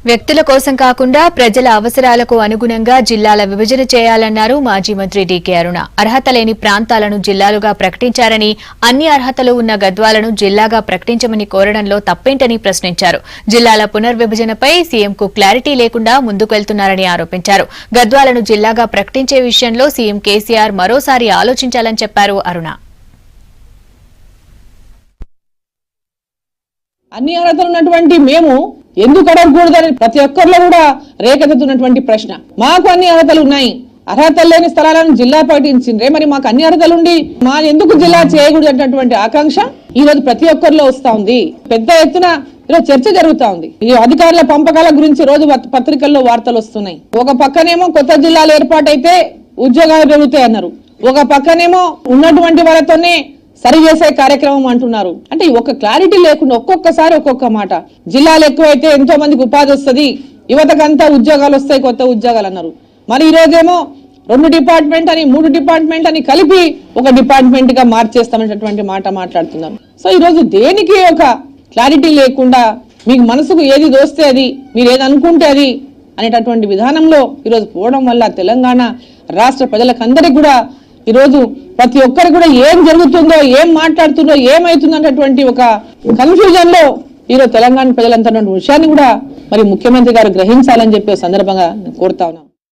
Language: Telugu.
వ్యక్తుల కోసం కాకుండా ప్రజల అవసరాలకు అనుగుణంగా జిల్లాల విభజన చేయాలన్నారు మాజీ మంత్రి డీకే అరుణ. అర్హత లేని ప్రాంతాలను జిల్లాలుగా ప్రకటించారని, అన్ని అర్హతలు ఉన్న గద్వాలను జిల్లాగా ప్రకటించమని కోరడంలో తప్పేంటని ప్రశ్నించారు. జిల్లాల పునర్విభజనపై సీఎంకు క్లారిటీ లేకుండా ముందుకు వెళ్తున్నారని ఆరోపించారు. గద్వాలను జిల్లాగా ప్రకటించే విషయంలో సీఎం కేసీఆర్ మరోసారి ఆలోచించాలని చెప్పారు అరుణ. అన్ని అర్హతలు ఉన్నటువంటి మేము ఎందుకు అడగకూడదని ప్రతి ఒక్కరిలో కూడా రేకెత్తుతున్నటువంటి ప్రశ్న. మాకు అన్ని అర్హతలు ఉన్నాయి, అర్హతలు లేని స్థలాలను జిల్లా ప్రకటించిండ్రే, మరి మాకు అన్ని అర్హతలు ఉండి మా ఎందుకు జిల్లా చేయకూడదు అన్నటువంటి ఆకాంక్ష ఈ రోజు ప్రతి ఒక్కరిలో వస్తా ఉంది. పెద్ద ఎత్తున ఈరోజు చర్చ జరుగుతా ఉంది. ఈ అధికారుల పంపకాల గురించి రోజు పత్రికల్లో వార్తలు వస్తున్నాయి. ఒక పక్కనేమో కొత్త జిల్లాలు ఏర్పాటైతే ఉద్యోగాలు పెరుగుతాయి అన్నారు, ఒక పక్కనేమో ఉన్నటువంటి వాళ్ళతోనే సరి చేసే కార్యక్రమం అంటున్నారు. అంటే ఒక క్లారిటీ లేకుండా ఒక్కొక్కసారి ఒక్కొక్క మాట. జిల్లాలు ఎక్కువైతే ఎంతో మందికి ఉపాధి వస్తుంది, యువతకంతా ఉద్యోగాలు వస్తాయి, కొత్త ఉద్యోగాలు అన్నారు. మరి ఈ రోజేమో 2 డిపార్ట్మెంట్ అని 3 డిపార్ట్మెంట్ అని కలిపి ఒక డిపార్ట్మెంట్ గా మార్చేస్తామనేటటువంటి మాట మాట్లాడుతున్నారు. సో ఈ రోజు దేనికి ఒక క్లారిటీ లేకుండా మీకు మనసుకు ఏది దోస్తే అది, మీరు ఏది అనుకుంటే అది అనేటటువంటి విధానంలో ఈరోజు పోవడం వల్ల తెలంగాణ రాష్ట్ర ప్రజలకందరికీ కూడా ఈరోజు ప్రతి ఒక్కరు కూడా ఏం జరుగుతుందో, ఏం మాట్లాడుతుందో, ఏమైతుందో అనేటువంటి ఒక కన్ఫ్యూజన్ లో ఈరోజు తెలంగాణ ప్రజలంతా విషయాన్ని కూడా మరి ముఖ్యమంత్రి గారు గ్రహించాలని చెప్పి సందర్భంగా కోరుతా ఉన్నాం.